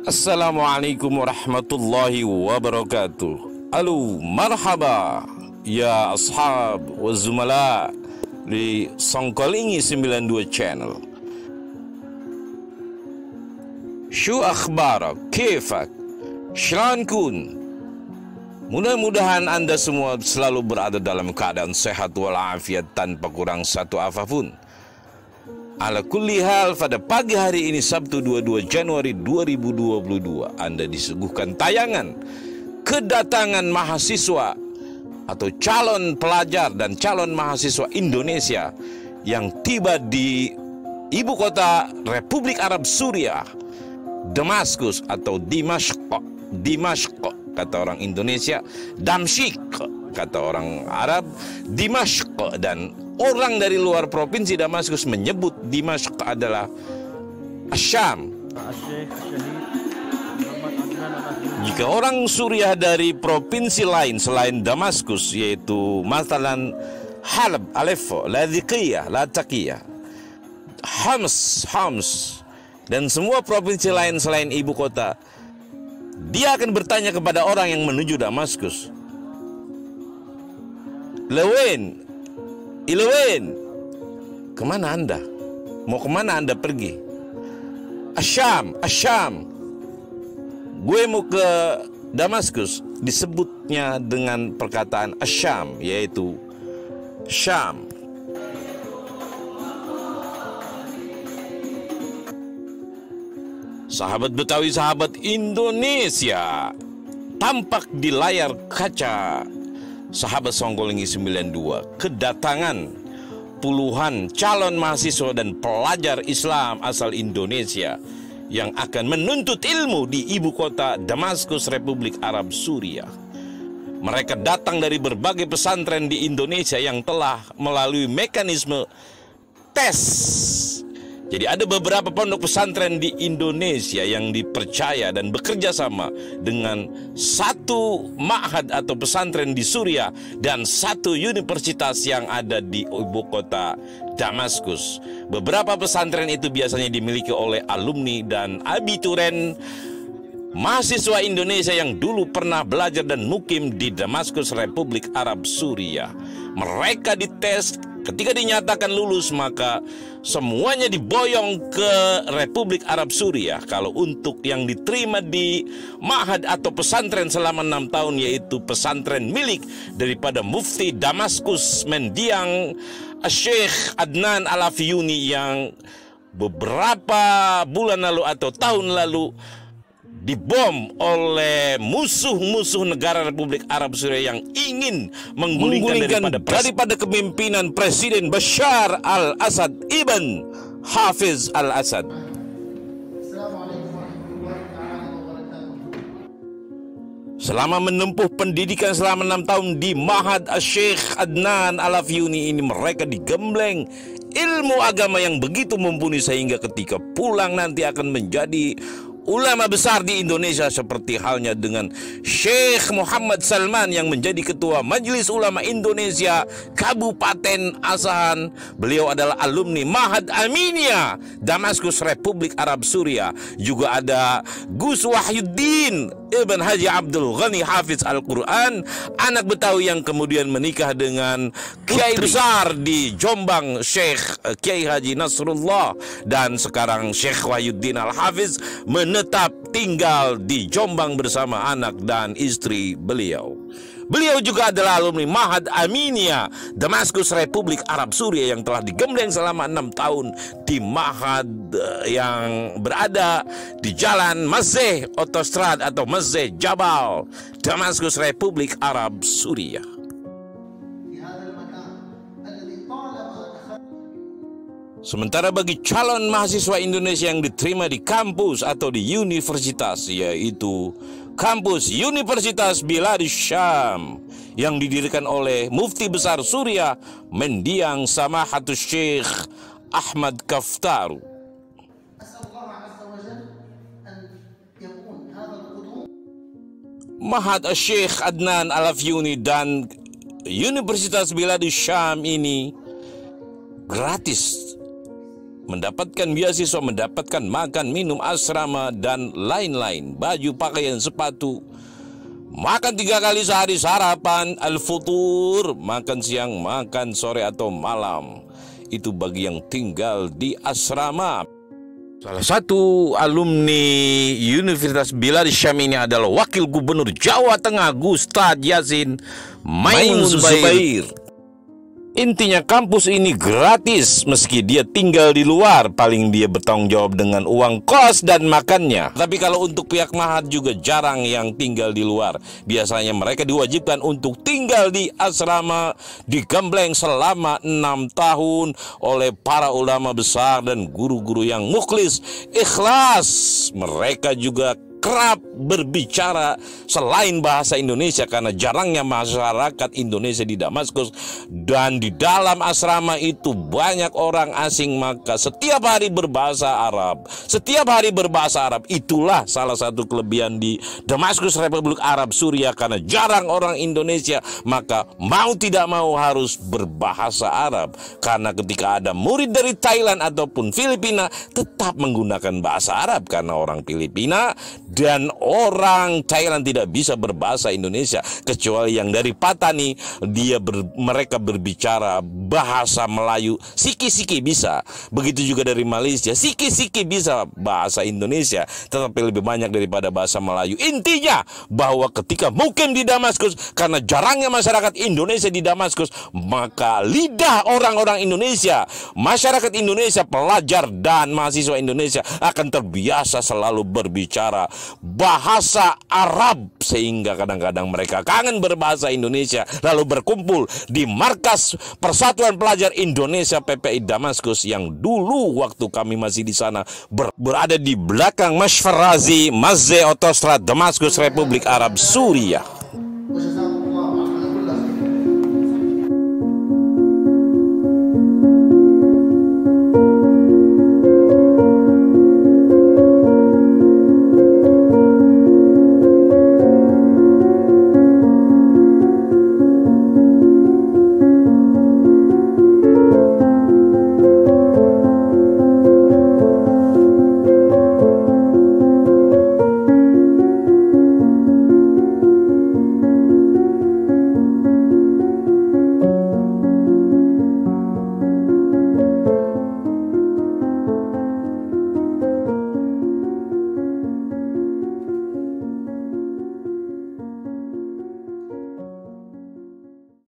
Assalamualaikum warahmatullahi wabarakatuh. Halo, marhaba ya ashab wa zumala di Songkolingi 92 channel. Shu akhbarak, kefak, shalankun. Mudah-mudahan Anda semua selalu berada dalam keadaan sehat walafiat tanpa kurang satu apapun. Ala kulli hal, pada pagi hari ini Sabtu 22 Januari 2022 Anda disuguhkan tayangan kedatangan mahasiswa atau calon pelajar dan calon mahasiswa Indonesia yang tiba di ibu kota Republik Arab Suriah, Damaskus atau Dimashq kata orang Indonesia, Damsyik kata orang Arab, Dimashq, dan orang dari luar provinsi Damaskus menyebut Dimashq adalah Asyam. Jika orang Suriah dari provinsi lain selain Damaskus, yaitu masalan Halab, Aleppo, Ladhiqiyah, Latakia, Homs, dan semua provinsi lain selain ibu kota, dia akan bertanya kepada orang yang menuju Damaskus, Ilwen, kemana Anda? Mau kemana Anda pergi? Asyam, gue mau ke Damaskus. Disebutnya dengan perkataan Asyam, yaitu Syam. Sahabat Betawi, sahabat Indonesia, tampak di layar kaca sahabat Songkolingi 92 kedatangan puluhan calon mahasiswa dan pelajar Islam asal Indonesia yang akan menuntut ilmu di ibu kota Damaskus, Republik Arab Suriah. Mereka datang dari berbagai pesantren di Indonesia yang telah melalui mekanisme tes. Jadi ada beberapa pondok pesantren di Indonesia yang dipercaya dan bekerja sama dengan satu ma'had atau pesantren di Suriah dan satu universitas yang ada di ibu kota Damaskus. Beberapa pesantren itu biasanya dimiliki oleh alumni dan abituren mahasiswa Indonesia yang dulu pernah belajar dan mukim di Damaskus, Republik Arab Suriah. Mereka dites, ketika dinyatakan lulus maka semuanya diboyong ke Republik Arab Suriah. Kalau untuk yang diterima di ma'had atau pesantren selama 6 tahun, yaitu pesantren milik daripada Mufti Damaskus Mendiang Syekh Adnan Al-Afyuni yang beberapa bulan lalu atau tahun lalu dibom oleh musuh-musuh negara Republik Arab Suriah yang ingin menggulingkan daripada kepemimpinan Presiden Bashar al-Assad Ibn Hafiz al-Assad. Selama menempuh pendidikan selama 6 tahun di Ma'had Syekh Adnan Al-Afyuni ini, mereka digembleng ilmu agama yang begitu mumpuni sehingga ketika pulang nanti akan menjadi ulama besar di Indonesia seperti halnya dengan Syekh Muhammad Salman yang menjadi Ketua Majelis Ulama Indonesia Kabupaten Asahan. Beliau adalah alumni Ma'had Aminiyah Damaskus, Republik Arab Suriah. Juga ada Gus Wahyuddin Ibn Haji Abdul Ghani Hafiz Al-Quran, anak Betawi yang kemudian menikah dengan Kiai besar di Jombang, Syekh Kiai Haji Nasrullah, dan sekarang Syekh Wahyuddin Al-Hafiz menetap tinggal di Jombang bersama anak dan istri beliau. Beliau juga adalah alumni Ma'had Aminiyah Damaskus, Republik Arab Suriah yang telah digembleng selama 6 tahun di Ma'had yang berada di Jalan Masjid Otostrad atau Masjid Jabal, Damaskus, Republik Arab Suriah. Sementara bagi calon mahasiswa Indonesia yang diterima di kampus atau di universitas, yaitu kampus Universitas Biladus Syam yang didirikan oleh Mufti Besar Suriah Mendiang Samahatus Syekh Ahmad Kaftaru. Ma'had Syekh Adnan Al-Afyuni dan Universitas Biladus Syam ini gratis, mendapatkan beasiswa, mendapatkan makan, minum, asrama, dan lain-lain, baju, pakaian, sepatu, makan 3 kali sehari, sarapan, al-futur, makan siang, makan sore atau malam. Itu bagi yang tinggal di asrama. Salah satu alumni Universitas Biladus Syam ini adalah Wakil Gubernur Jawa Tengah Gustad Yasin Maimun Zubair. Intinya kampus ini gratis meski dia tinggal di luar, paling dia bertanggung jawab dengan uang kos dan makannya. Tapi kalau untuk pihak Ma'had juga jarang yang tinggal di luar. Biasanya mereka diwajibkan untuk tinggal di asrama digembleng selama 6 tahun oleh para ulama besar dan guru-guru yang mukhlis, ikhlas. Mereka juga kerap berbicara selain bahasa Indonesia karena jarangnya masyarakat Indonesia di Damaskus, dan di dalam asrama itu banyak orang asing, maka setiap hari berbahasa Arab. Itulah salah satu kelebihan di Damaskus, Republik Arab Suriah, karena jarang orang Indonesia, maka mau tidak mau harus berbahasa Arab. Karena ketika ada murid dari Thailand ataupun Filipina tetap menggunakan bahasa Arab, karena orang Filipina dan orang Thailand tidak bisa berbahasa Indonesia, kecuali yang dari Patani, mereka berbicara bahasa Melayu, siki-siki bisa. Begitu juga dari Malaysia, siki-siki bisa bahasa Indonesia, tetapi lebih banyak daripada bahasa Melayu. Intinya bahwa ketika mukim di Damaskus, karena jarangnya masyarakat Indonesia di Damaskus, maka lidah orang-orang Indonesia, masyarakat Indonesia, pelajar dan mahasiswa Indonesia akan terbiasa selalu berbicara bahasa Arab, sehingga kadang-kadang mereka kangen berbahasa Indonesia, lalu berkumpul di markas Persatuan Pelajar Indonesia PPI Damaskus yang dulu waktu kami masih di sana berada di belakang Mashfar Razi, Masjid Otostrad, Damaskus, Republik Arab Suriah.